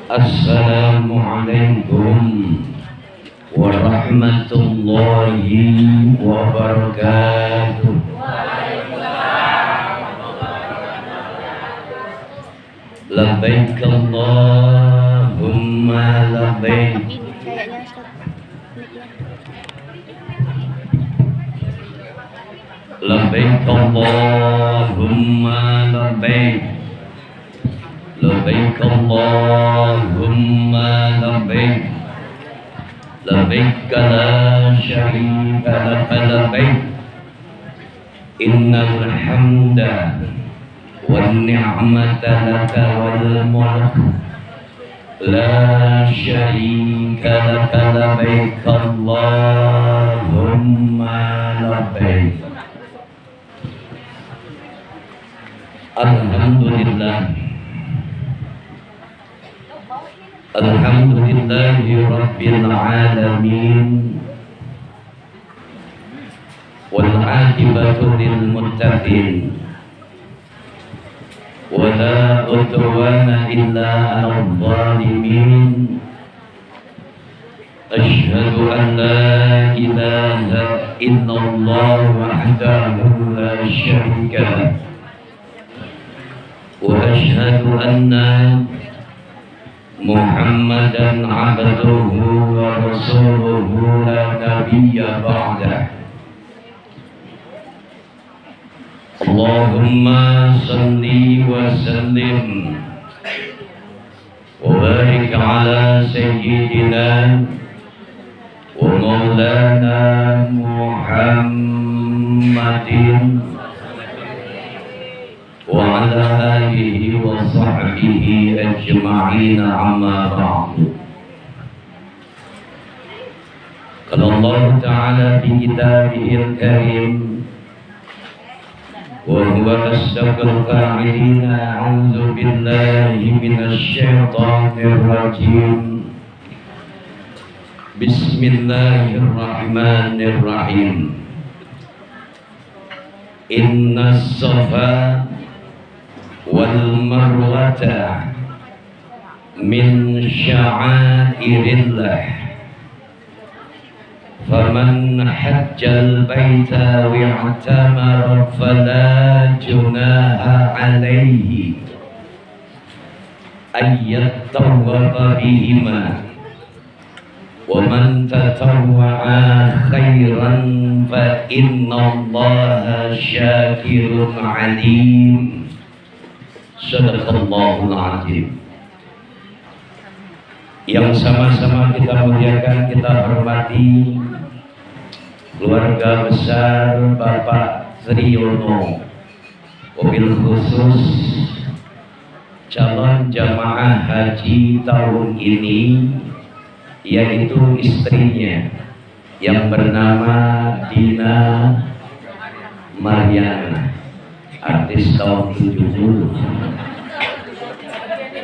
Assalamualaikum warahmatullahi wabarakatuh. Labbaik Allahumma labbaik. Labbaik Allahumma labbaik. Labbaik Allahumma labbaik. Labbaik la syarika laka labbaik. Innal hamda wan ni'mata laka wal mulk la syarika laka labbaik Allahumma labbaik. Alhamdulillah. Alhamdulillahi Rabbil Alamin. Wal aqibatu lil muttaqin. Wa la udwana illa 'alal zalimin. Asyhadu an la ilaha illallah wahdahu la syarika lah. Wa asyhadu anna Muhammadan abduhu wa rasuluhu la nabiyya ba'dah. Allahumma salli wa sallim wa barik ala sayyidina wa maulana Muhammadin wa ala alihi wa sahbihi ajma'in, amma ba'du. Qala Allah Ta'ala fi kitabihil karim wa huwa asdaqul qa'ilin, a'udzu billahi minasy syaithanir rajim. Bismillahirrahmanirrahim. Innas safa wal marwata min sya'airillah, faman hajjal baita wa'tamara fala junaha alaihi ayyattawafa bihima, wa man tatawwa'a khairan fa innallaha syakirun alim. Sadaqallahul azim. Yang sama-sama kita muliakan, kita hormati keluarga besar Bapak Triyono, wabil khusus calon jamaah haji tahun ini, yaitu istrinya yang bernama Dina Mariana, artis tahun 70,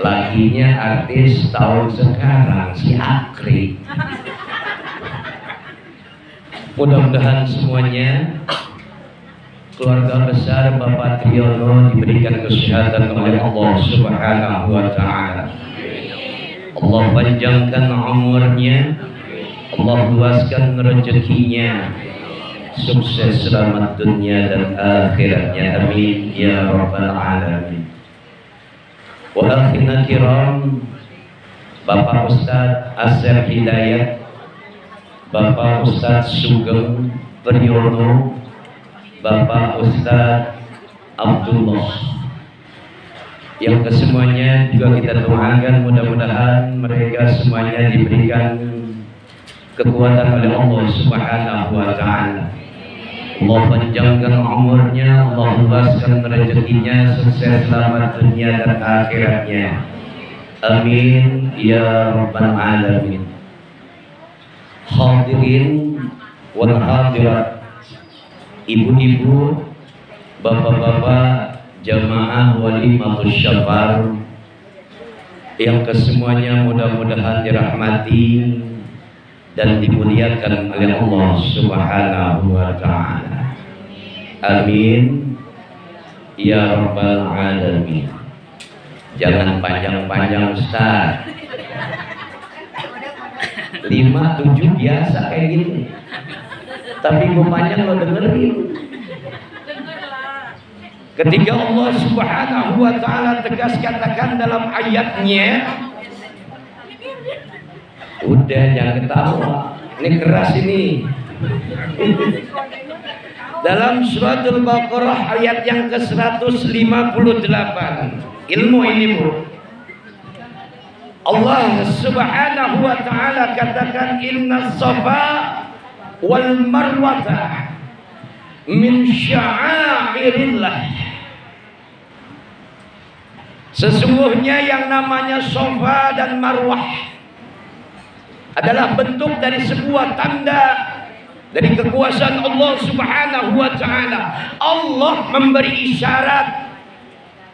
lakinya artis tahun sekarang, si Akri. Mudah-mudahan semuanya keluarga besar Bapak Triyono diberikan kesehatan oleh Allah Subhanahu wa Ta'ala. Allah panjangkan umurnya, Allah luaskan rezekinya, sukses selamat dunia dan akhiratnya, amin ya rabbal alamin. Wa akhirna kiram, Bapak Ustadz Asep Hidayat, Bapak Ustadz Sugeng Priyono, Bapak Ustadz Abdullah, yang kesemuanya juga kita doakan mudah-mudahan mereka semuanya diberikan kekuatan oleh Allah Subhanahu wa Ta'ala. Allah panjangkan umurnya, Allah luaskan rezekinya, sukses selamat dunia dan akhiratnya, amin ya rabbal alamin. Hadirin wal hadirat, ibu-ibu, bapak-bapak, jamaah walimatus syafar yang kesemuanya mudah-mudahan dirahmati dan dimuliakan oleh Allah Subhanahu wa Ta'ala, amin ya rabbal alamin. Jangan panjang-panjang Ustaz. 5-7 biasa kayak gitu. Tapi gue panjang lo dengerin. Ketika Allah Subhanahu wa ta'ala tegas katakan dalam ayatnya, udah jangan ketawa, ini keras ini. Dalam suratul Baqarah ayat yang ke-158, ilmu ini Bu, Allah Subhanahu wa ta'ala katakan inna safa wal marwata min sya'airillah. Sesungguhnya yang namanya Safa dan Marwah adalah bentuk dari sebuah tanda dari kekuasaan Allah Subhanahu wa ta'ala. Allah memberi isyarat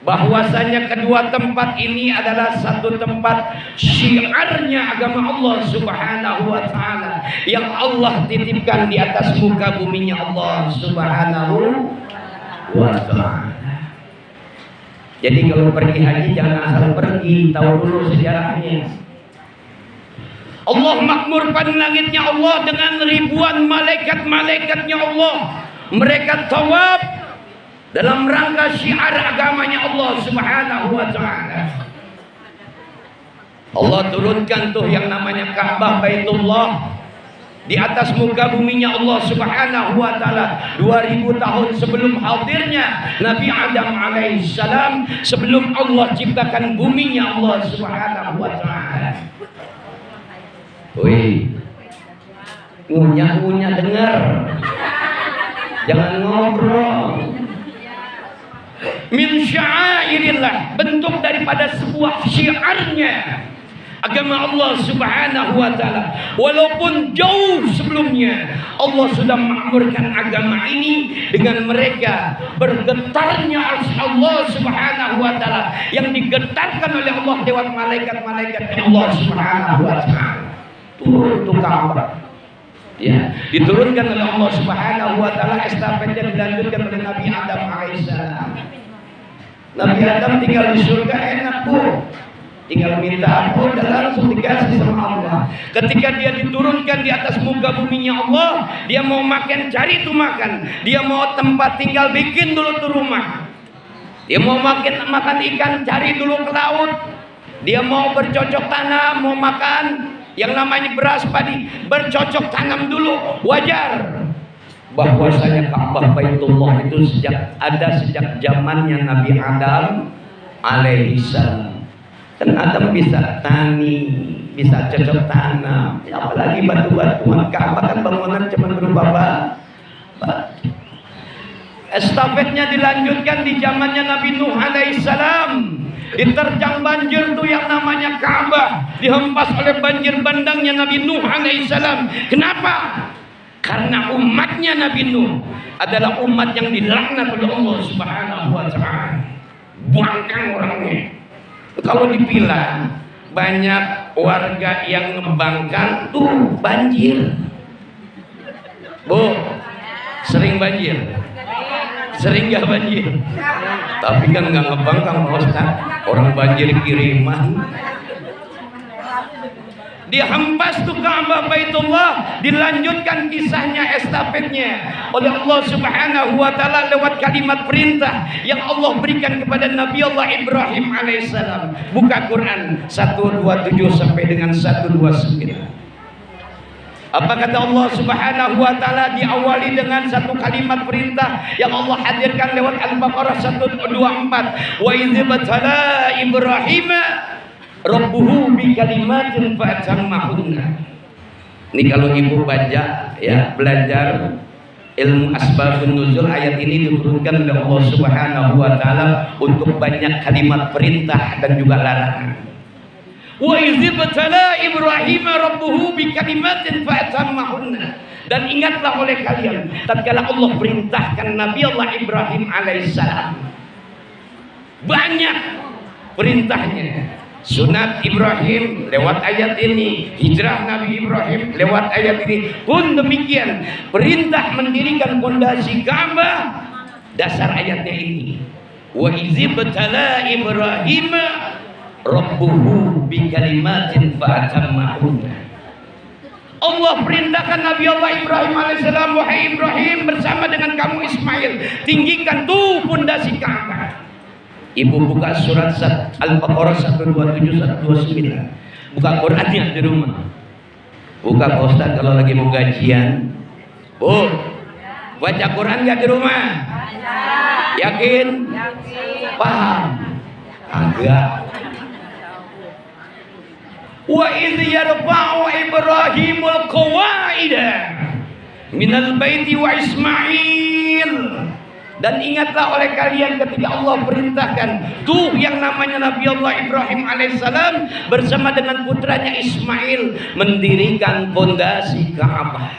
bahwasanya kedua tempat ini adalah satu tempat syiarnya agama Allah Subhanahu wa ta'ala yang Allah titipkan di atas muka buminya Allah Subhanahu wa ta'ala. Jadi kalau pergi haji jangan asal pergi, tahu dulu sejarahnya. Allah makmurkan langitnya Allah dengan ribuan malaikat-malaikatnya Allah. Mereka tawaf dalam rangka syiar agamanya Allah Subhanahu wa ta'ala. Allah turunkan tuh yang namanya Ka'bah Baitullah di atas muka buminya Allah Subhanahu wa ta'ala 2000 tahun sebelum hadirnya Nabi Adam alaihissalam, sebelum Allah ciptakan buminya Allah Subhanahu wa ta'ala. Wih, ngunyah-ngunyah dengar, jangan ngobrol. Min sya'airillah, bentuk daripada sebuah syiarnya agama Allah Subhanahu wa ta'ala. Walaupun jauh sebelumnya Allah sudah makmurkan agama ini dengan mereka bergetarnya Allah Subhanahu wa ta'ala yang digetarkan oleh Allah lewat malaikat-malaikat Allah Subhanahu wa ta'ala. Turun tuh Ka'bah, ya, diturunkan oleh Allah Subhanahu wa ta'ala. Estafetnya dilanjutkan oleh Nabi Adam alaihissalam. Nabi Adam tinggal di surga enak Bu, tinggal minta apa udah langsung dikasih sama Allah. Ketika dia diturunkan di atas muka buminya Allah, dia mau makan cari itu makan, dia mau tempat tinggal bikin dulu tuh rumah, dia mau makan ikan cari dulu ke laut, dia mau bercocok tanam, mau makan yang namanya beras padi bercocok tanam dulu. Wajar bahwasanya Ka'bah Baitullah itu sejak zamannya Nabi Adam alaihissalam. Kan Adam bisa tani, bisa cocok tanam, apalagi batu-batuan. Ka'bah kan bangunan cuma berupa batu. Estafetnya dilanjutkan di zamannya Nabi Nuh alaihissalam. Diterjang banjir tuh yang namanya Ka'bah, dihempas oleh banjir bandangnya Nabi Nuh alaihissalam. Kenapa? Karena umatnya Nabi Nuh adalah umat yang dilaknat oleh Allah Subhanahu wa ta'ala. Buangkan orangnya. Kalau dipilah banyak warga yang ngebangkang tuh banjir. Bu, sering banjir? Sering gak banjir? Tapi kan gak ngebangkang Pak Ustaz, orang banjir kiriman. Dihempas tuh Ka'bah Baitullah, dilanjutkan kisahnya estafetnya oleh Allah Subhanahu wa ta'ala lewat kalimat perintah yang Allah berikan kepada Nabi Allah Ibrahim alaihissalam. Buka Quran 127 sampai dengan 129. Apa kata Allah Subhanahu wa ta'ala? Diawali dengan satu kalimat perintah yang Allah hadirkan lewat Al-Baqarah 124. Wa idz batala Ibrahim Rabbuhu bi kalimatin fa'tammahunna. Ini kalau ibu baca ya, belajar ilmu asbabun nuzul, ayat ini diturunkan oleh Allah Subhanahu wa ta'ala untuk banyak kalimat perintah dan juga larangan. Wa idz batala Ibrahim Rabbuhu bi kalimatin fa'tammahunna. Dan ingatlah oleh kalian tatkala Allah perintahkan Nabi Allah Ibrahim alaihissalam, banyak perintahnya. Sunat Ibrahim lewat ayat ini, hijrah Nabi Ibrahim lewat ayat ini. Pun demikian perintah mendirikan pondasi Ka'bah, dasar ayatnya ini. Wa izibtala Ibrahim rabbuhu bi kalimatin fa atammahunna. Allah perintahkan Nabi Allah Ibrahim alaihissalam, wahai Ibrahim, bersama dengan kamu Ismail, tinggikan tuh pondasi Ka'bah. Ibu buka surat Al-Baqarah 127 129. Buka Qurannya di rumah. Buka Pak Ustaz kalau lagi mau gajian. Bu, baca Quran nggak di rumah? Yakin? Paham? Agak. Wa idh yarfa'u Ibrahimul qawaida minal baiti wa Ismail. Dan ingatlah oleh kalian ketika Allah perintahkan tuh yang namanya Nabi Allah Ibrahim alaihissalam bersama dengan putranya Ismail mendirikan pondasi Ka'bah.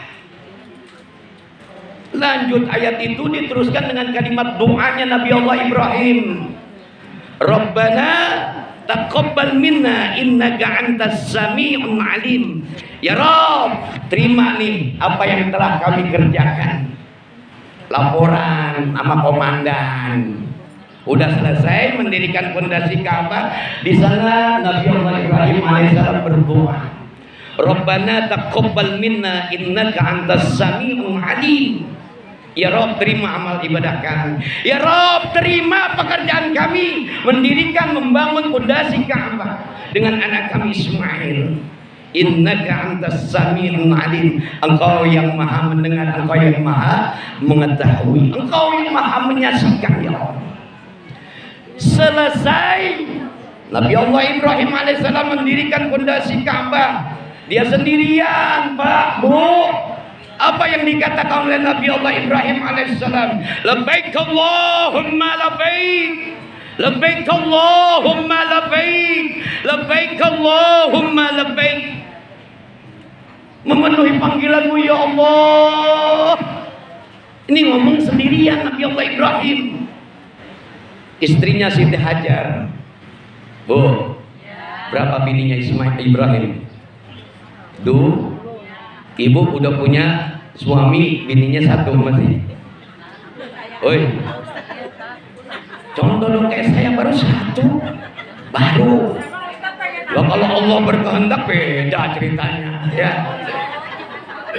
Lanjut ayat itu diteruskan dengan kalimat doanya Nabi Allah Ibrahim. Rabbana taqabbal minna innaka antas sami'un alim. Ya Rabb, terima nih apa yang telah kami kerjakan. Laporan sama komandan. Udah selesai mendirikan pondasi Ka'bah. Di sana Nabi Allah Ibrahim alaihissalam berdoa. Rabbana taqabbal minna innaka antas sami'un alim. Ya Rob, terima amal ibadah kami. Ya Rob, terima pekerjaan kami mendirikan, membangun pondasi Ka'bah dengan anak kami Ismail. Innaka antas sami'un alim. Engkau yang maha mendengar, engkau yang maha mengetahui, engkau yang maha menyaksikan ya Allah. Selesai Nabi Allah Ibrahim alaihissalam mendirikan pondasi Ka'bah. Dia sendirian, Pak, Bu. Apa yang dikatakan oleh Nabi Allah Ibrahim alaihissalam? Labbaik Allahumma labbaik, labbaik Allahumma labbaik, labbaik Allahumma labbaik. Memenuhi panggilanmu ya Allah. Ini ngomong sendirian Nabi Allah Ibrahim. Istrinya Siti Hajar. Bu, berapa bininya Ismail Ibrahim? Duh. Ibu udah punya suami, bininya satu masih. Oi, contoh dong kayak saya baru satu, baru. Loh, kalau Allah berkehendak beda ceritanya, ya.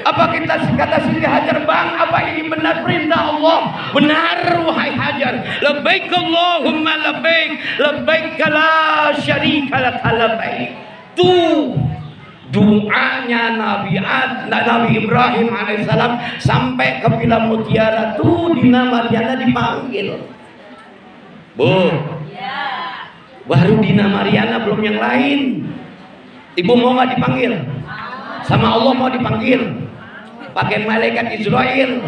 Apa kita kata Siti Hajar, Bang? Apa ini benar perintah Allah? Benar wahai Hajar. Labbaik Allahumma labbaik, labbaik la syarika lak labbaik. Tuh doanya Nabi Ibrahim alaihissalam sampai ke Villa Mutiara tuh Dina Mariana dipanggil. Bu, baru Dina Mariana, belum yang lain. Ibu mau nggak dipanggil? Sama Allah mau dipanggil? Pakai malaikat Israel.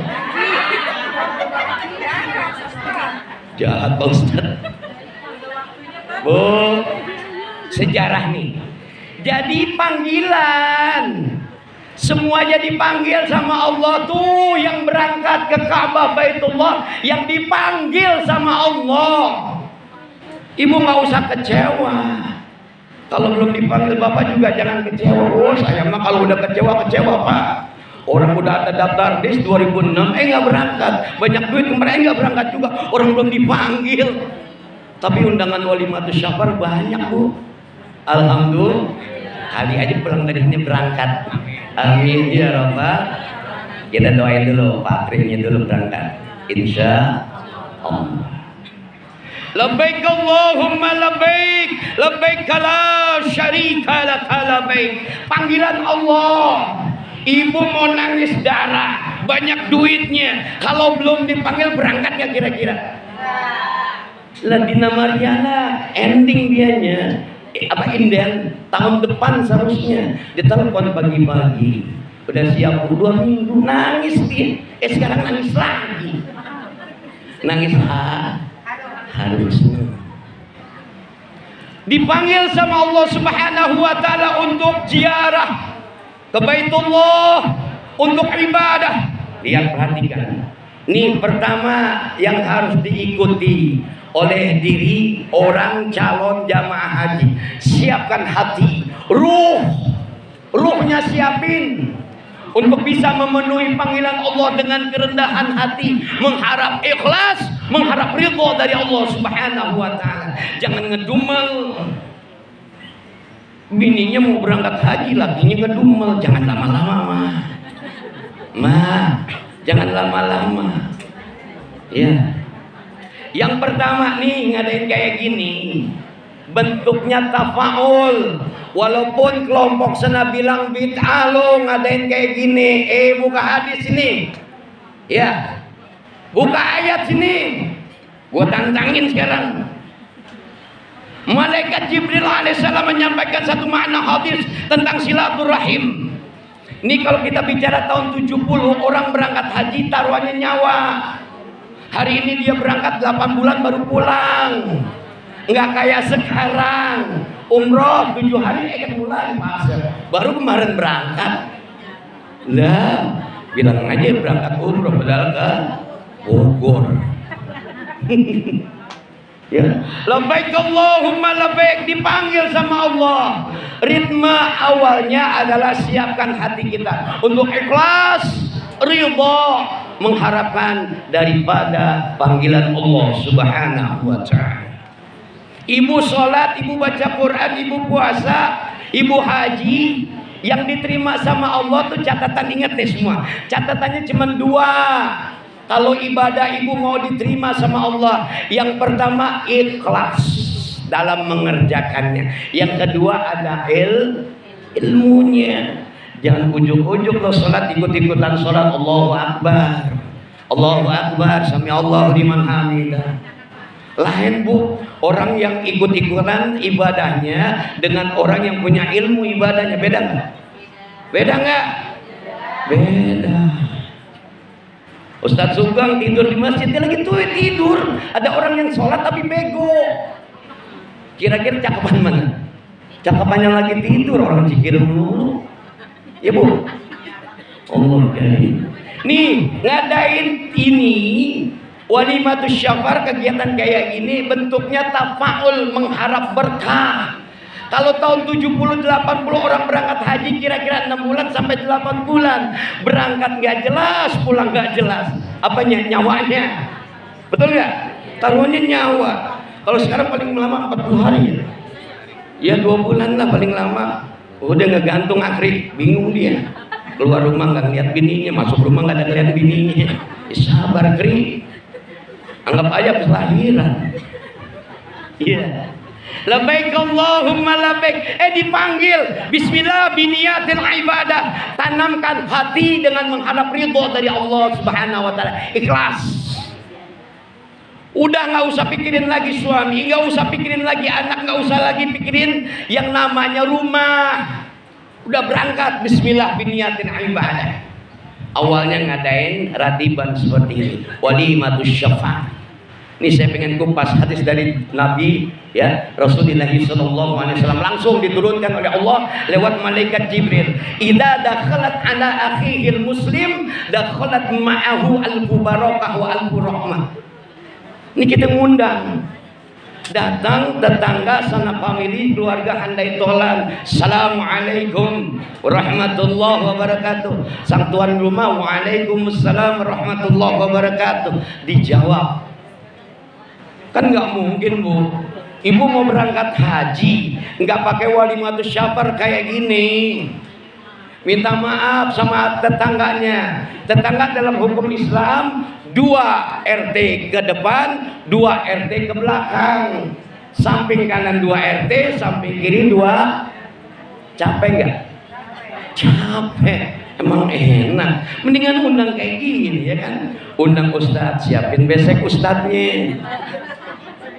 Jahat Pak Ustaz. Bu, sejarah nih. Jadi panggilan, semuanya dipanggil sama Allah tuh. Yang berangkat ke Ka'bah Baitullah yang dipanggil sama Allah. Ibu nggak usah kecewa. Kalau belum dipanggil Bapak juga jangan kecewa. Oh saya mah kalau udah kecewa Pak. Orang udah ada daftar dis 2006 nggak berangkat. Banyak duit kemarin nggak berangkat juga. Orang belum dipanggil. Tapi undangan walimatus syafar banyak Bu. Alhamdulillah. Kali aja pulang dari sini berangkat. Amin ya Rabbal. Kita doain dulu Pak Krimnya dulu berangkat. Insya Allah. Labbaik Allahumma labbaik, labbaik la syarika lak labbaik. Panggilan Allah. Ibu mau nangis darah, banyak duitnya. Kalau belum dipanggil berangkat nggak kira-kira? Lah Dina Mariana ending dianya. Inden tahun depan seharusnya ditelepon pagi-pagi udah siap 2 minggu nangis dia sekarang nangis lagi nangis harusnya dipanggil sama Allah Subhanahu wa taala untuk ziarah ke Baitullah, untuk ibadah. Lihat, perhatikan nih, pertama yang harus diikuti oleh diri orang calon jamaah haji, siapkan hati, ruhnya siapin. untuk bisa memenuhi panggilan Allah dengan kerendahan hati, mengharap ikhlas, mengharap ridho dari Allah Subhanahu wa taala. Jangan ngedumel. Bininya mau berangkat haji, lakinya ngedumel. Jangan lama-lama, mah. Jangan lama-lama. Ya. Yang pertama nih ngadain kayak gini, bentuknya tafaul. Walaupun kelompok sana bilang bid'ah lo ngadain kayak gini, buka hadis ini, ya, buka ayat sini, gua tantangin sekarang. Malaikat Jibril alaihissalam menyampaikan satu makna hadis tentang silaturahim. Ini kalau kita bicara tahun 70 orang berangkat haji taruhannya nyawa. Hari ini dia berangkat 8 bulan baru pulang. Nggak kayak sekarang umroh 7 hari bulan baru kemarin berangkat. Lah bilang aja berangkat umroh padahal ke Bogor. Ya, labbaik Allahumma labbaik, dipanggil sama Allah. Ritme awalnya adalah siapkan hati kita untuk ikhlas, ridha, mengharapkan daripada panggilan Allah Subhanahu wa taala. Ibu sholat, ibu baca Quran, ibu puasa, ibu haji, yang diterima sama Allah tuh catatan, ingat deh semua. Catatannya cuma 2. Kalau ibadah ibu mau diterima sama Allah, yang pertama ikhlas dalam mengerjakannya. Yang kedua ada ilmunya. Jangan ujuk-ujuk lo sholat ikut-ikutan sholat. Allahu Akbar, Allahu Akbar, sami Allah liman hamidah. Lain bu, orang yang ikut-ikutan ibadahnya dengan orang yang punya ilmu ibadahnya beda nggak? Beda nggak? Beda. Ustadz Sugeng tidur di masjid, dia lagi tidur. Ada orang yang sholat tapi bego. Kira-kira cakapan mana? Cakapannya lagi tidur, orang zikir dulu. Ya bu, Allah karim. Nih ngadain ini walimatus syafar, kegiatan kayak gini bentuknya tafaul, mengharap berkah. Kalau tahun 70-80 orang berangkat haji kira-kira 6 bulan sampai 8 bulan. Berangkat nggak jelas, pulang nggak jelas. Apanya? Nyawanya. Betul nggak? Taruhannya nyawa. Kalau sekarang paling lama 40 hari ya 2 bulan lah paling lama. Udah ngegantung akhri, bingung dia. Keluar rumah nggak ngeliat bininya, masuk rumah nggak ada ngeliat bininya. Sabar kri. Anggap aja kelahiran. Iya. Labbaik Allahumma labbaik. Dipanggil bismillah biniyatil ibadah. Tanamkan hati dengan mengharap ridho dari Allah Subhanahu wa taala. Ikhlas. Udah nggak usah pikirin lagi suami, nggak usah pikirin lagi anak, nggak usah lagi pikirin yang namanya rumah. Udah berangkat bismillah biniyatil ibadah. Awalnya ngadain ratiban seperti ini, walimatus syafa'ah. Ini saya pengen kupas hadis dari Nabi ya, Rasulullah SAW langsung diturunkan oleh Allah lewat malaikat Jibril. Idza dakhalat ala akhihil muslim dakhalat ma'ahu al-barakah wa al-rahmah. Ini kita ngundang. Datang tetangga sana family keluarga handai tolan. Assalamualaikum warahmatullahi wabarakatuh. Sang tuan rumah waalaikumsalam warahmatullahi wabarakatuh. Dijawab. Kan nggak mungkin bu, ibu mau berangkat haji nggak pakai walimatus syafar kayak gini. Minta maaf sama tetangganya. Tetangga dalam hukum Islam 2 RT ke depan, 2 RT ke belakang. Samping kanan 2 RT, samping kiri 2. Capek nggak? Capek. Emang enak. Mendingan undang kayak gini ya kan. Undang ustadz, siapin besek ustadznya.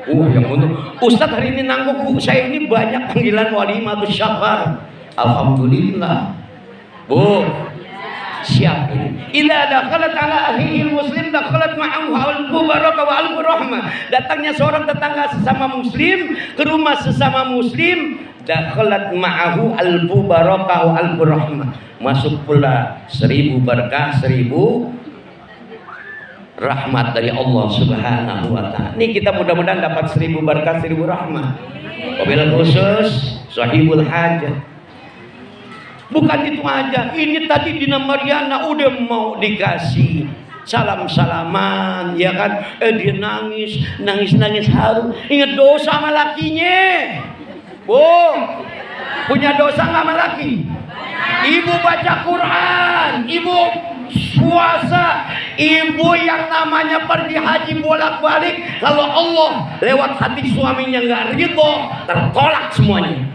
Yang untuk ustadz hari ini nanggung bu, saya ini banyak panggilan walimatus syafar. Alhamdulillah. Bu, siapin. Idza dakhalat ala akhil muslim dakhalat ma'ahu al-barakah wa al-rahmah. Datangnya seorang tetangga sesama muslim ke rumah sesama muslim, dakhalat ma'ahu al-barakah wa al-rahmah. Masuk pula 1000 berkah, 1000 rahmat dari Allah Subhanahu wa taala. Ini kita mudah-mudahan dapat 1000 berkah, 1000 rahmat. Wabillahi khusus sahibul hajat. Bukan itu aja, ini tadi Dina Mariana udah mau dikasih salam-salaman, ya kan? Dia nangis haru. Ingat dosa sama lakinya. Bu, punya dosa nggak sama laki? Ibu baca Quran, ibu puasa, ibu yang namanya pergi haji bolak-balik. Kalau Allah lewat hati suaminya nggak ridho, tertolak semuanya.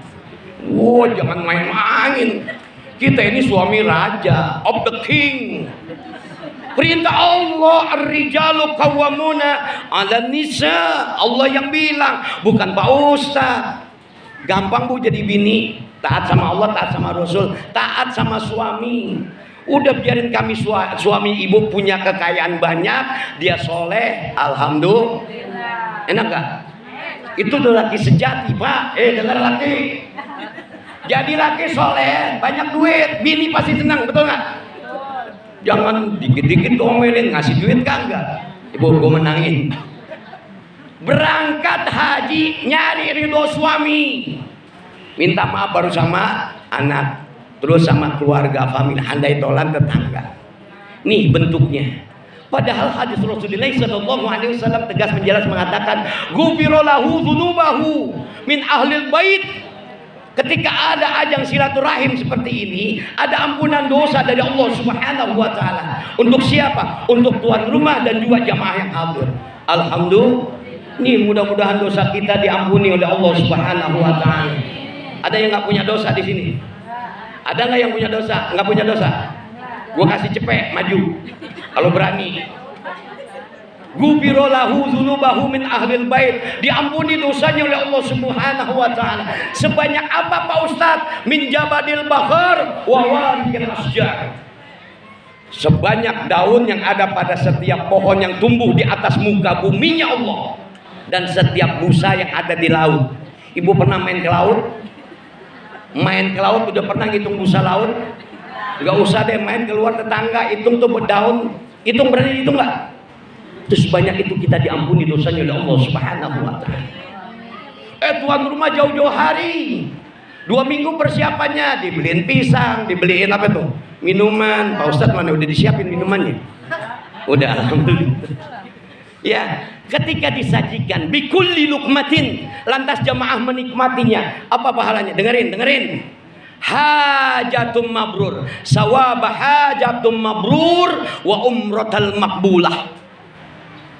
Wow, jangan main-main. Kita ini suami raja, of the king. Perintah Allah, ar-rijalu qawwamuna 'alan nisa. Allah yang bilang, bukan Pak Ustaz. Gampang Bu jadi bini, taat sama Allah, taat sama Rasul, taat sama suami. Udah biarin kami suami ibu punya kekayaan banyak, dia soleh, alhamdulillah. Enak gak? Itu tuh laki sejati Pak. Dengar laki. Jadi laki soleh, banyak duit, bini pasti senang, betul gak? Jangan dikit-dikit domelin, ngasih duit kagak. Ibu gue menangin. Berangkat haji nyari ridho suami, minta maaf baru sama anak, terus sama keluarga, famili, handai tolan, tetangga. Nih bentuknya. Padahal hadis Rasulullah SAW tegas menjelas mengatakan, "Ghufirallahu dzunubahu min ahlil bait." Ketika ada ajang silaturahim seperti ini, ada ampunan dosa dari Allah Subhanahu wa taala. Untuk siapa? Untuk tuan rumah dan juga jamaah yang hadir. Alhamdulillah. Nih mudah-mudahan dosa kita diampuni oleh Allah Subhanahu wa taala. Ada yang nggak punya dosa di sini? Ada nggak yang punya dosa? Nggak punya dosa? Gua kasih cepet maju. Kalau berani. Ghufirallahu dzunubahu min ahlil bait. Diampuni dosanya oleh Allah Subhanahu wa taala. Sebanyak apa Pak Ustaz? Min jabadil bakhar wa warikil asjar. Sebanyak daun yang ada pada setiap pohon yang tumbuh di atas muka buminya Allah. Dan setiap busa yang ada di laut. Ibu pernah main ke laut? Main ke laut udah pernah ngitung busa laut? Gak usah deh, main keluar tetangga, hitung tuh berdaun. Hitung, berani hitung gak? Terus banyak itu kita diampuni dosanya oleh Allah Subhanahu wa ta'ala. Tuan rumah jauh-jauh hari, 2 minggu persiapannya, dibeliin pisang, dibeliin apa tuh? Minuman. Pak Ustadz mana udah disiapin minumannya? Udah, alhamdulillah. Ya, ketika disajikan bikulli luqmatin, lantas jamaah menikmatinya, apa pahalanya? Dengerin. Hajatum mabrur, sawaba hajatum mabrur wa umratal makbulah.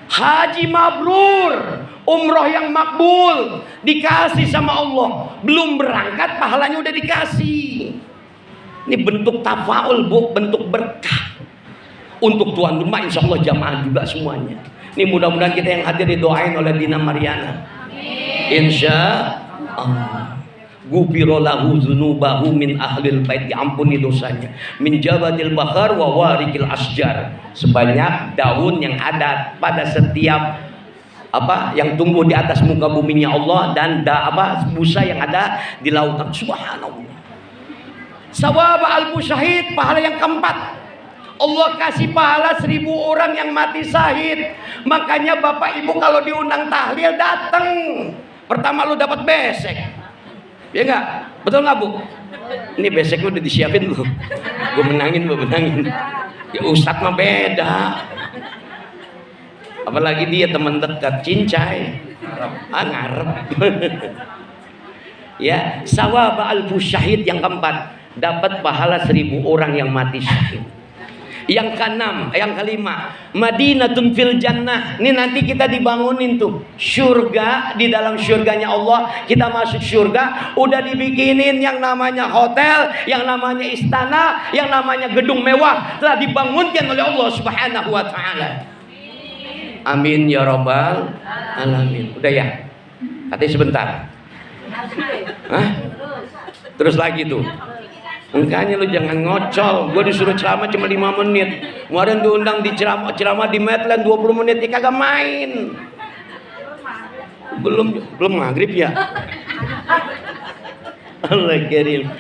Haji mabrur, umroh yang makbul, dikasih sama Allah. Belum berangkat pahalanya udah dikasih. Ini bentuk tafaul Bu, bentuk berkah. Untuk tuan rumah insya Allah jamaah juga semuanya. Ini mudah-mudahan kita yang hadir didoain oleh Dina Mariana. Insya Allah. Ghufirallahu dzunubahu min ahlil bait, diampuni dosanya. Min jabadil bakhar wa warikil asjar. Sebanyak daun yang ada pada setiap yang tumbuh di atas muka buminya Allah, dan busa yang ada di lautan. Subhanallah. Sawab al-musyahid, pahala yang keempat. Allah kasih pahala 1000 orang yang mati syahid. Makanya Bapak Ibu kalau diundang tahlil datang. Pertama lu dapat besek. Ya enggak? Betul enggak Bu? Ini besek udah disiapin lu. Gue menangin. Ya Ustadz mah beda. Apalagi dia teman dekat, cincai. Ngarep. Ya, sawab al-musyahid yang keempat, dapat pahala 1000 orang yang mati syahid. Yang keenam, yang kelima, Madinatun fil jannah. Ini nanti kita dibangunin tuh surga, di dalam surganya Allah. Kita masuk surga, udah dibikinin yang namanya hotel, yang namanya istana, yang namanya gedung mewah, telah dibangunkan oleh Allah Subhanahu wa taala. Amin ya rabbal alamin. Udah ya? Katanya sebentar. Hah? Terus lagi tuh. Makanya lu jangan ngocol. Gue disuruh ceramah cuma 5 menit. Kemarin diundang di ceramah di Medland 20 menit, dia kagak main. Belum maghrib ya. Allah kirim.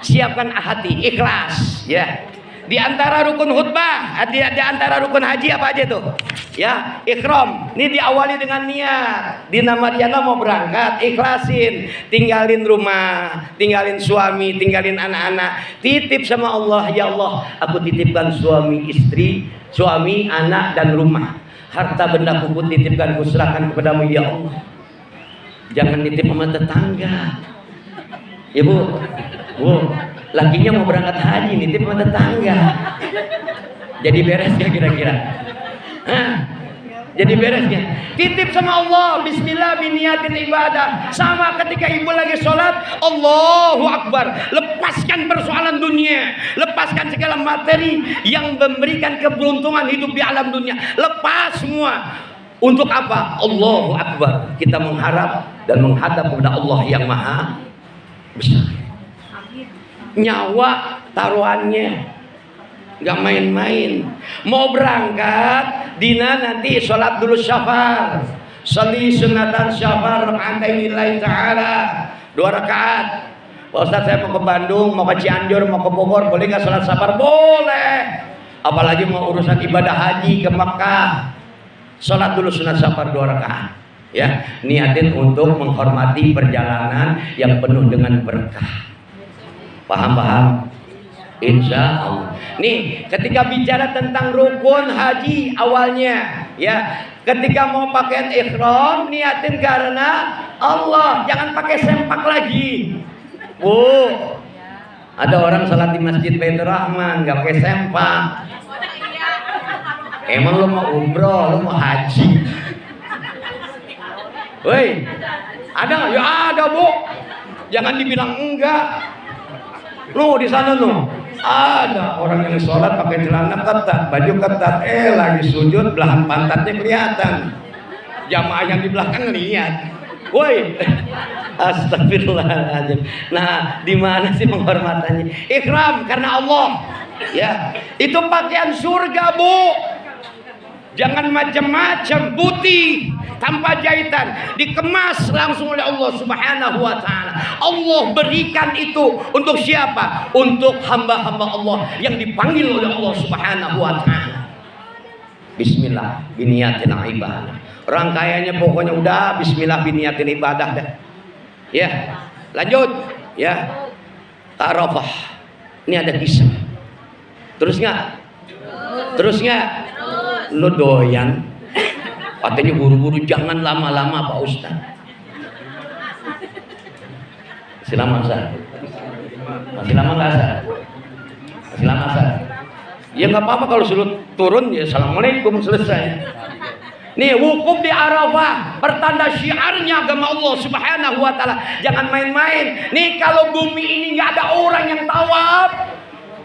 Siapkan hati, ikhlas ya. di antara rukun khutbah, di antara rukun haji apa aja tuh? Ya, ikhram. Ini diawali dengan niat. Dina Mariana mau berangkat, ikhlasin. Tinggalin rumah, tinggalin suami, tinggalin anak-anak. Titip sama Allah, ya Allah, aku titipkan suami, istri, suami, anak, dan rumah. Harta benda ku titipkan, ku serahkan kepadamu, ya Allah. Jangan nitip sama tetangga. Ya bu, lakinya mau berangkat haji, nitip sama tetangga. Jadi beres ya kira-kira? Jadi beres ya? Titip sama Allah, bismillah biniyatin ibadah. Sama ketika ibu lagi sholat, Allahu Akbar. Lepaskan persoalan dunia, lepaskan segala materi yang memberikan keberuntungan hidup di alam dunia. Lepas semua. Untuk apa? Allahu Akbar. Kita mengharap dan menghadap kepada Allah yang maha besar. Nyawa taruhannya nggak main-main. Mau berangkat, Dina nanti sholat dulu syafar, sholli sunatan syafar raka'atainillahi ta'ala, 2 rakaat. Pak Ustaz, saya mau ke Bandung, mau ke Cianjur, mau ke Bogor, boleh nggak sholat syafar? Boleh. Apalagi mau urusan ibadah haji ke Makkah, sholat dulu sunat syafar 2 rakaat. Ya, niatin untuk menghormati perjalanan yang penuh dengan berkah. Paham? Insya Allah. Nih, ketika bicara tentang rukun haji awalnya, ya, ketika mau pakaian ihram, niatin karena Allah, jangan pakai sempak lagi. Ada orang salat di Masjid Baitur Rahman nggak pakai sempak. Emang lu mau umroh, lu mau haji? Woi, ada? Ya ada bu. Jangan dibilang enggak. Lu di sana lu ada orang yang sholat pakai celana ketat, baju ketat, lagi sujud belahan pantatnya kelihatan. Jamaah yang di belakang lihat. Woi, astagfirullahaladzim. Nah, di mana sih penghormatannya? Ikram karena Allah. Ya, itu pakaian surga bu. Jangan macam-macam, putih tanpa jahitan, dikemas langsung oleh Allah Subhanahu wa taala. Allah berikan itu untuk siapa? Untuk hamba-hamba Allah yang dipanggil oleh Allah Subhanahu wa taala. Bismillah biniyatin ibadah. Rangkaiannya pokoknya udah bismillah biniyatin ibadah dah. Ya, lanjut ya. Arafah. Ini ada kisah. Terus nggak? Lo doyan? Katanya buru-buru, jangan lama-lama Pak Ustaz. Masih lama Ustaz? Masih lama nggak Ustaz? Masih lama Ustaz? Ya nggak apa-apa kalau suruh turun ya assalamualaikum, selesai. Nih wukuf di Arafah, pertanda syiarnya agama Allah Subhanahu wa taala. Jangan main-main. Nih kalau bumi ini nggak ada orang yang tawaf,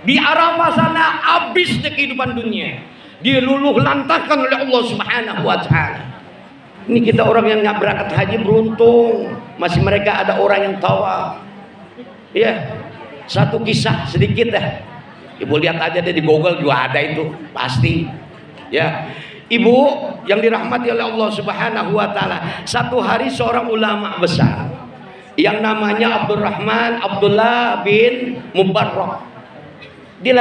di Arafah sana habis deh kehidupan dunia. Diluluh lantahkan oleh Allah Subhanahu wa taala. Ini kita orang yang nggak berangkat haji beruntung, masih mereka ada orang yang tawaf. Ya, satu kisah sedikit dah. Ibu lihat aja deh di Google juga ada itu, pasti. Ya. Ibu yang dirahmati oleh Allah Subhanahu wa taala, satu hari seorang ulama besar yang namanya Abdurrahman Abdullah bin Mubarrak. Dia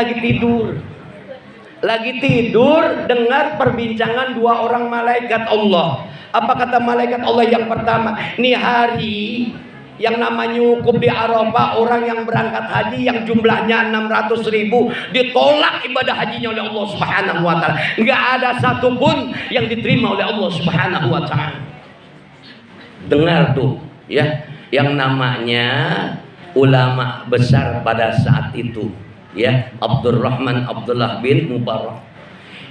lagi tidur dengar perbincangan 2 orang malaikat Allah. Apa kata malaikat Allah yang pertama? Nih hari yang namanya wukuf di Arafah, orang yang berangkat haji yang jumlahnya 600.000 ditolak ibadah hajinya oleh Allah Subhanahu wa taala. Enggak ada satupun yang diterima oleh Allah Subhanahu wa taala. Dengar tuh ya, yang namanya ulama besar pada saat itu, ya, Abdurrahman Abdullah bin Mubarak.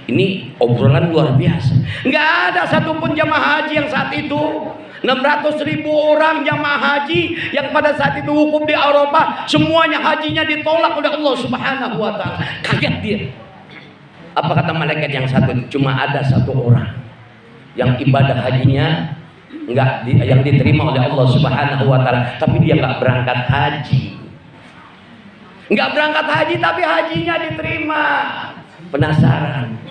Ini obrolan luar biasa. Nggak ada satupun jamaah haji yang saat itu 600.000 orang jamaah haji yang pada saat itu wukuf di Arafah, semuanya hajinya ditolak oleh Allah Subhanahu wa taala. Kaget dia. Apa kata malaikat yang satu? Cuma ada 1 orang yang ibadah hajinya yang diterima oleh Allah Subhanahu wa taala, tapi dia nggak berangkat haji. Nggak berangkat haji tapi hajinya diterima. Penasaran.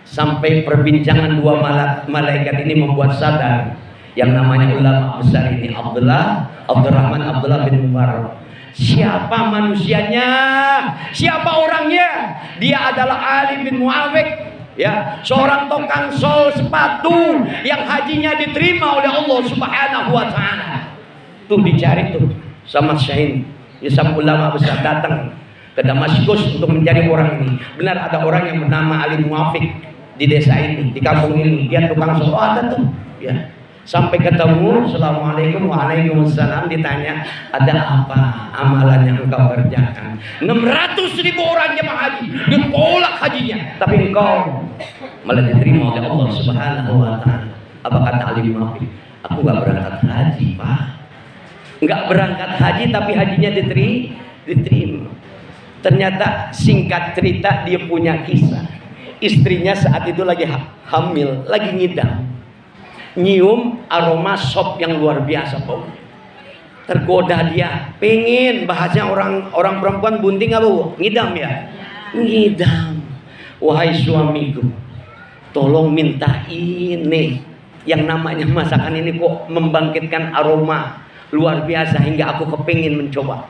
Sampai perbincangan 2 malaikat ini membuat sadar yang namanya ulama besar ini Abdurrahman Abdullah bin Mubarak. Siapa manusianya? Siapa orangnya? Dia adalah Ali bin Muawiyah, ya, seorang tukang sol sepatu yang hajinya diterima oleh Allah Subhanahu wa taala. Tuh dicari tuh sama Syahin. Ya, sama ulama besar datang ke Damaskus untuk mencari orang ini. Benar ada orang yang bernama Ali Muwafiq di desa ini, di kampung ini. Dia tukang sol, ada tuh, ya. Sampai ketemu, assalamualaikum, waalaikumsalam, ditanya, ada apa amalan yang engkau kerjakan? 600.000 orang jemaah haji ditolak hajinya, tapi engkau malah diterima oleh Allah Subhanahu wa taala. Apa kata Ali Muwafiq? Aku nggak berangkat haji, Pak. Nggak berangkat haji tapi hajinya diterima. Ternyata singkat cerita dia punya kisah. Istrinya saat itu lagi hamil, lagi ngidam. Nyium aroma sop yang luar biasa, Pak. Tergoda dia, pengen, bahasanya orang perempuan bunting apa, Bu? Ngidam ya? Ngidam. Wahai suamiku, tolong minta ini. Yang namanya masakan ini kok membangkitkan aroma luar biasa hingga aku kepingin mencoba.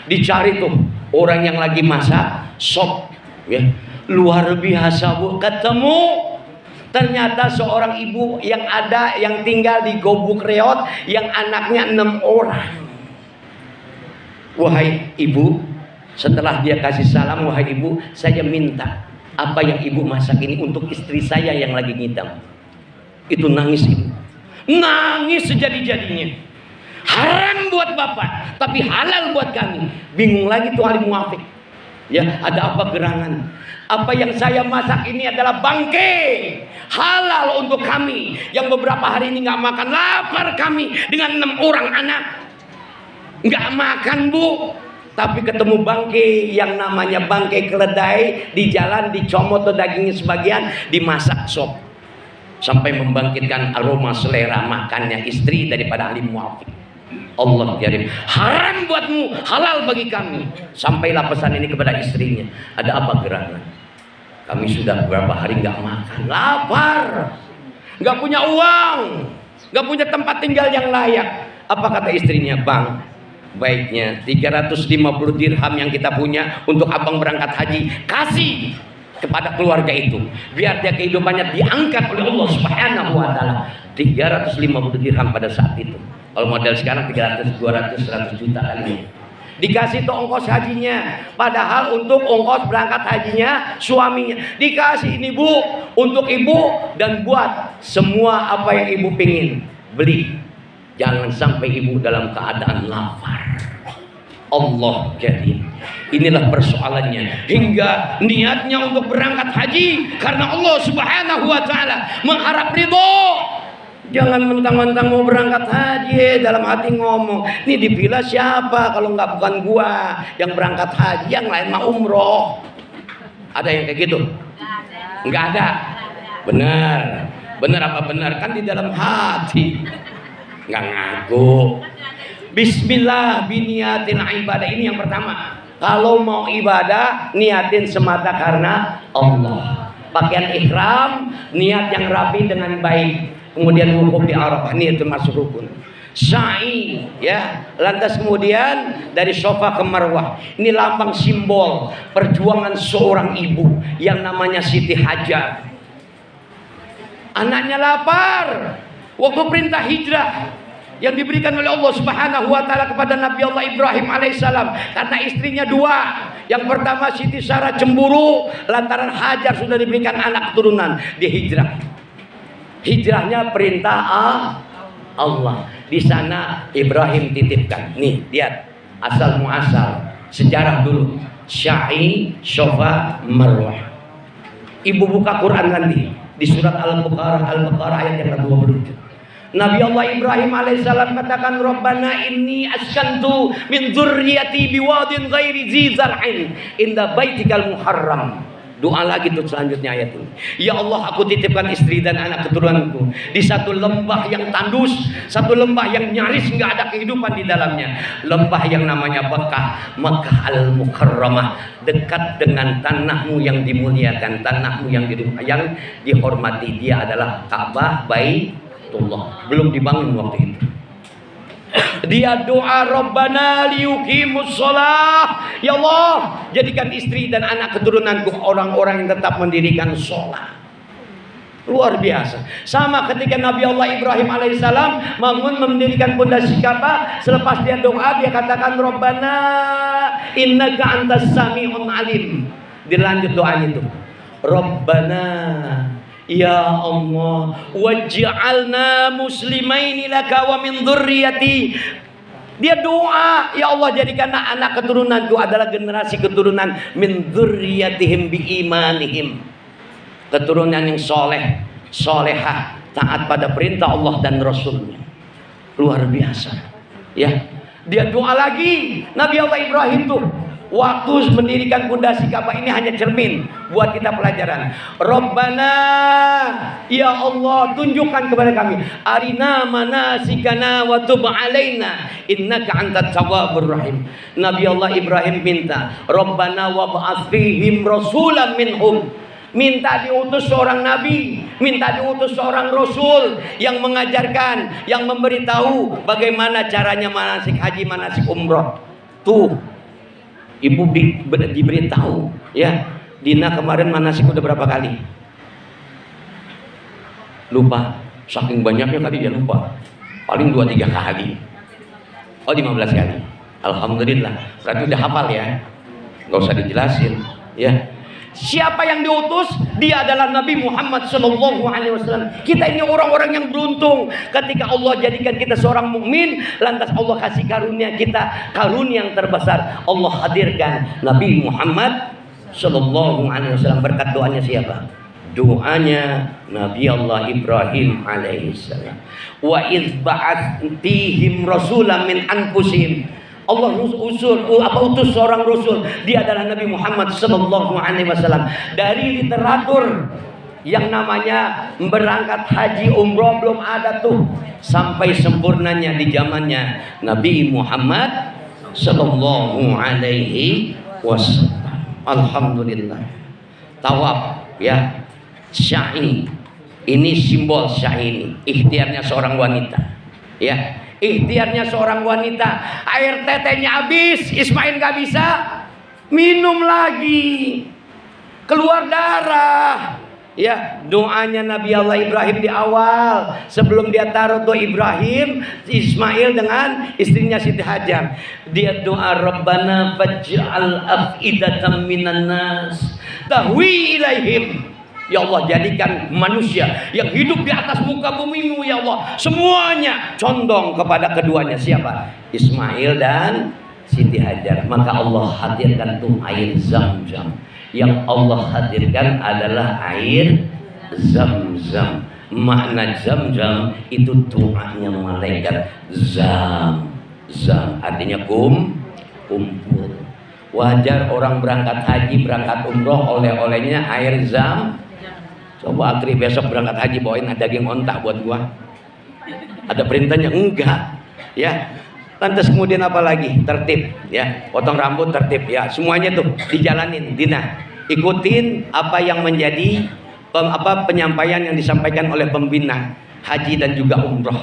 Dicari tuh orang yang lagi masak sop, ya. Luar biasa, Bu. Ketemu. Ternyata seorang ibu yang tinggal di Gobuk Reot yang anaknya 6 orang. Wahai ibu, setelah dia kasih salam, wahai ibu, saya minta apa yang ibu masak ini untuk istri saya yang lagi ngidam. Itu nangis ibu. Nangis sejadi-jadinya. Haram buat bapak, tapi halal buat kami. Bingung lagi tuh Ali Muwafiq. Ya, ada apa gerangan? Apa yang saya masak ini adalah bangke, halal untuk kami yang beberapa hari ini nggak makan, lapar kami dengan 6 orang anak, nggak makan, Bu. Tapi ketemu bangke yang namanya bangke keledai di jalan, dicomot tuh dagingnya sebagian, dimasak sop sampai membangkitkan aroma selera makannya istri daripada Ali Muwafiq. Allah kirim, haram buatmu, halal bagi kami. Sampailah pesan ini kepada istrinya. Ada apa gerangan? Kami sudah beberapa hari nggak makan, lapar, nggak punya uang, nggak punya tempat tinggal yang layak. Apa kata istrinya? Bang, baiknya 350 dirham yang kita punya untuk abang berangkat haji, kasih kepada keluarga itu, biar dia kehidupannya diangkat oleh Allah Subhanahu wa taala. 350 dirham pada saat itu. Kalau model sekarang 300, 200, 100 juta kali. Dikasih tuh ongkos hajinya. Padahal untuk ongkos berangkat hajinya suaminya. Dikasih ini, Bu, untuk ibu dan buat semua apa yang ibu pingin. Beli. Jangan sampai ibu dalam keadaan lapar. Allah karim. Inilah persoalannya. Hingga niatnya untuk berangkat haji karena Allah Subhanahu wa taala, mengharap ridho. Jangan mentang-mentang mau berangkat haji dalam hati ngomong, ini dipilih siapa kalau nggak bukan gua yang berangkat haji, yang lain mah umroh. Ada yang kayak gitu? Nggak ada. Benar. Benar apa benar? Kan di dalam hati. Nggak ngaku. Bismillah biniatin ibadah, ini yang pertama. Kalau mau ibadah, niatin semata karena Allah. Pakaian ihram, niat yang rapi dengan baik. Kemudian wukuf di Arafah, ini termasuk rukun. Sa'i, ya. Lantas kemudian dari Safa ke Marwah. Ini lambang simbol perjuangan seorang ibu yang namanya Siti Hajar. Anaknya lapar. Waktu perintah hijrah yang diberikan oleh Allah Subhanahu wa taala kepada Nabi Allah Ibrahim alaihissalam, karena istrinya 2. Yang pertama Siti Sarah cemburu lantaran Hajar sudah diberikan anak keturunan, dia hijrah. Hijrahnya perintah Allah. Di sana Ibrahim titipkan. Nih, lihat asal muasal sejarah dulu. Sa'i, Safa, Marwah. Ibu buka Quran nanti di surat Al-Baqarah ayat yang ke-27. Nabi Allah Ibrahim alaihissalam katakan, Rabbana inni askantu min dzurriyyati biwadin ghairi dzi zar'in inda baitikal muharram. Doa lagi tuh selanjutnya ayat ini. Ya Allah, aku titipkan istri dan anak keturunanku di satu lembah yang tandus, satu lembah yang nyaris nggak ada kehidupan di dalamnya. Lembah yang namanya Makkah Al-Mukarramah, dekat dengan tanahmu yang dimuliakan, tanahmu yang dihormati. Dia adalah Ka'bah Baitullah. Belum dibangun waktu itu. Dia doa Rabbana liyuqimus shalah. Ya Allah, jadikan istri dan anak keturunanku orang-orang yang tetap mendirikan sholat. Luar biasa. Sama ketika Nabi Allah Ibrahim alaihissalam bangun mendirikan pondasi Ka'bah, selepas dia doa dia katakan Rabbana innaka antas sami'un alim. Dilanjut doanya itu. Rabbana ya Allah waj'alna muslimaini laka wa min dzurriyyati. Dia doa, ya Allah jadikanlah anak keturunanku adalah generasi keturunan min dzurriyyatihim bi imanihim. Keturunan yang soleh, solehah, taat pada perintah Allah dan Rasulnya. Luar biasa. Ya, dia doa lagi. Nabi Allah Ibrahim tuh waktu mendirikan pondasi Ka'bah ini hanya cermin buat kita pelajaran. Rabbana ya Allah tunjukkan kepada kami arina manasikana wa tub alaina innaka antat tawwabur rahim. Nabi Allah Ibrahim minta Rabbana wa ba'ats fihim rasulan minhum. Minta diutus seorang nabi, minta diutus seorang rasul yang mengajarkan, yang memberitahu bagaimana caranya manasik haji, manasik umroh. Tuh, ibu diberitahu, ya. Dina kemarin manasik udah berapa kali? Lupa, saking banyaknya kali dia lupa. Paling 2-3 kali. Oh 15 kali. Alhamdulillah, berarti udah hafal ya. Gak usah dijelasin, ya. Siapa yang diutus? Dia adalah Nabi Muhammad SAW. Kita ini orang-orang yang beruntung ketika Allah jadikan kita seorang mukmin, lantas Allah kasih karunia kita, karunia yang terbesar. Allah hadirkan Nabi Muhammad SAW. Berkat doanya siapa? Doanya Nabi Allah Ibrahim alaihissalam. Wa idz ba'atsihim rasulan min anfusihim. Allah utus seorang rasul. Dia adalah Nabi Muhammad sallallahu alaihi wasallam. Dari literatur yang namanya berangkat haji umroh belum ada tuh sampai sempurnanya di zamannya Nabi Muhammad sallallahu alaihi wasallam. Alhamdulillah. Tawaf ya, syai. Ini simbol syai, ikhtiarnya seorang wanita. Ya. Ikhtiarnya seorang wanita, air tetenya habis, Ismail gak bisa minum lagi, keluar darah. Ya, doanya Nabi Allah Ibrahim di awal sebelum dia taruh tuh Ibrahim Ismail dengan istrinya Siti Hajar. Dia doa Rabbana faj'al af'idatan minan nas tahwi ilaihim. Ya Allah jadikan manusia yang hidup di atas muka bumi-Mu ya Allah semuanya condong kepada keduanya. Siapa? Ismail dan Siti Hajar. Maka Allah hadirkan tuh air Zam-Zam. Yang Allah hadirkan adalah air Zam-Zam. Makna Zam-Zam itu doanya malaikat. Zam artinya kumpul. Wajar orang berangkat haji, berangkat umroh, oleh-olehnya air Zam. Coba Akri besok berangkat haji bawain daging ontak buat gua. Ada perintahnya? Enggak. Ya. Lantas kemudian apa lagi? Tertib, ya. Potong rambut tertib, ya. Semuanya tuh dijalanin, Dina. Ikutin apa yang menjadi penyampaian yang disampaikan oleh pembina haji dan juga umroh,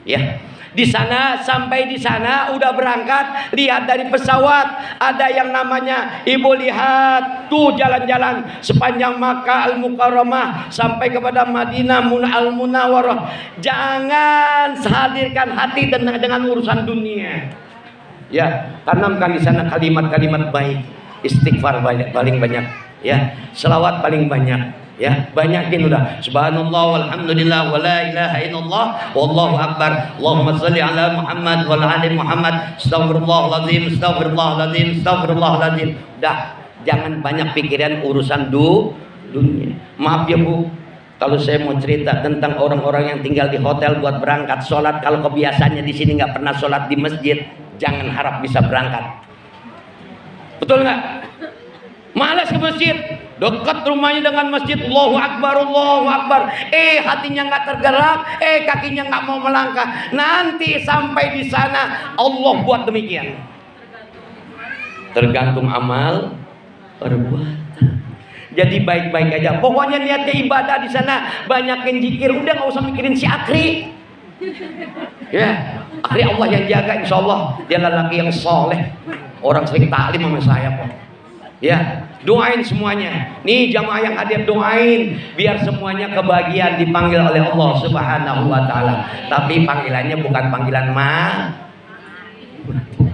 ya. Di sana, sampai di sana udah berangkat, lihat dari pesawat ada yang namanya ibu lihat tuh jalan-jalan sepanjang Makkah Al-Mukarramah sampai kepada Madinah Al-Munawwarah. Jangan hadirkan hati dengan urusan dunia. Ya, tanamkan di sana kalimat-kalimat baik, istighfar paling banyak, ya, selawat paling banyak. Ya, banyakin udah. Subhanallah walhamdulillah wala ilaha illallah wallahu akbar. Allahumma shalli ala Muhammad wa ala ali Muhammad. Astagfirullahaladzim, astagfirullahaladzim, astagfirullahaladzim. Dah, jangan banyak pikiran urusan dunia. Maaf ya Bu, kalau saya mau cerita tentang orang-orang yang tinggal di hotel buat berangkat sholat, kalau kebiasaannya di sini nggak pernah sholat di masjid, jangan harap bisa berangkat. Betul nggak? Malas ke masjid, dekat rumahnya dengan masjid, Allahu Akbar, Allahu Akbar. Hatinya nggak tergerak, kakinya nggak mau melangkah. Nanti sampai di sana Allah buat demikian. Tergantung amal perbuatan. Jadi baik-baik aja. Pokoknya niatnya ibadah di sana, banyakin zikir. Udah nggak usah mikirin si Akri. Ya, akhirnya Allah yang jaga, insya Allah dia lelaki yang soleh. Orang sering taklim sama saya kok. Ya, doain semuanya. Nih jamaah yang hadir doain biar semuanya kebahagiaan dipanggil oleh Allah Subhanahu wa taala. Tapi panggilannya bukan panggilan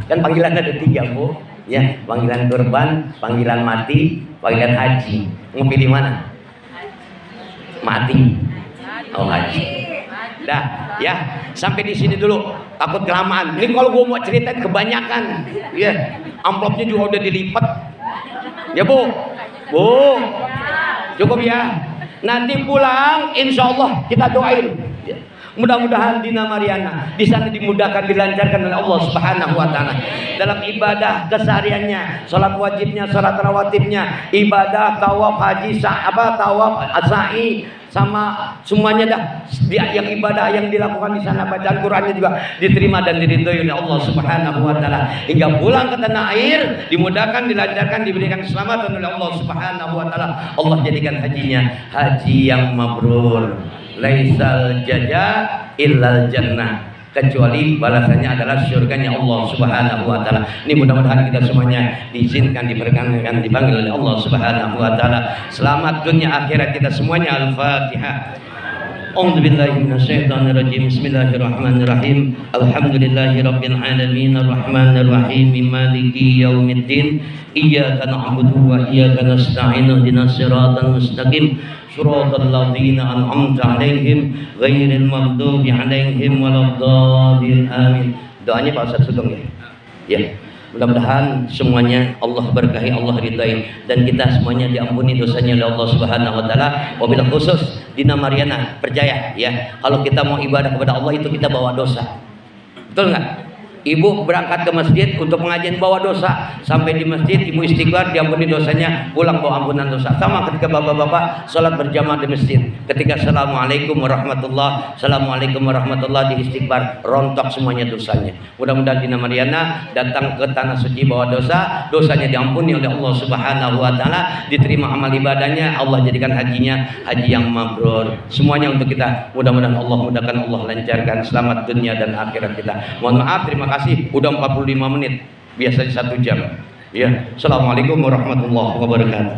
kan panggilan ada 3, Bu. Ya, panggilan kurban, panggilan mati, panggilan haji. Mau pilih mana? Mati. Oh, haji. Dah, ya, sampai di sini dulu. Takut kelamaan. Ini kalau gua mau ceritain kebanyakan. Ya, amplopnya juga udah dilipat. Ya, Bu. Bu. Cukup ya. Nanti pulang insya Allah kita doain. Mudah-mudahan Dina Mariana di sana dimudahkan, dilancarkan oleh Allah Subhanahu wa taala dalam ibadah kesehariannya, salat wajibnya, salat rawatibnya, ibadah tawaf haji, tawaf sa'i sama semuanya dah. Yang ibadah yang dilakukan di sana, bacaan Qur'annya juga diterima dan diridhoi oleh Allah Subhanahu wa taala. Hingga pulang ke tanah air dimudahkan, dilancarkan, diberikan keselamatan oleh Allah Subhanahu wa taala. Allah jadikan hajinya haji yang mabrur. Laisal jaza illal jannah, kecuali balasannya adalah surganya Allah Subhanahu wa taala. Ini mudah-mudahan kita semuanya diizinkan, diperkenankan, dipanggil oleh Allah Subhanahu wa taala. Selamat dunia akhirat kita semuanya. Al-Fatihah. A'udzubillahi minasyaitonirrajim. Bismillahirrahmanirrahim. Alhamdulillahirabbil alamin arrahmanir rahim maliki yaumiddin. Iyyaka na'budu wa iyyaka nasta'in. Ihdinas siratal mustaqim. Shiratal ladzina an'amta 'alaihim ghairil maghdubi 'alaihim waladdallin. Amin. Doanya Pak Ustaz Sugeng ya. Ya. Mudah-mudahan semuanya Allah berkahi, Allah ridai, dan kita semuanya diampuni dosanya oleh Allah Subhanahu wa taala. Wabil khusus Dina Mariana percaya ya, kalau kita mau ibadah kepada Allah itu kita bawa dosa. Betul nggak? Ibu berangkat ke masjid untuk pengajian bawa dosa, sampai di masjid ibu istighfar diampuni dosanya, pulang bawa ampunan dosa. Sama ketika bapak-bapak sholat berjamaah di masjid, ketika assalamualaikum warahmatullah, assalamualaikum warahmatullah, di istighfar, rontok semuanya dosanya. Mudah-mudahan Dina Mariana datang ke tanah suci bawa dosa, dosanya diampuni oleh Allah Subhanahu wa taala, diterima amal ibadahnya, Allah jadikan hajinya haji yang mabrur. Semuanya untuk kita, mudah-mudahan Allah mudahkan, Allah lancarkan, selamat dunia dan akhirat kita. Mohon maaf, terima kasih, udah 45 menit, biasanya 1 jam. Ya, assalamualaikum warahmatullahi wabarakatuh.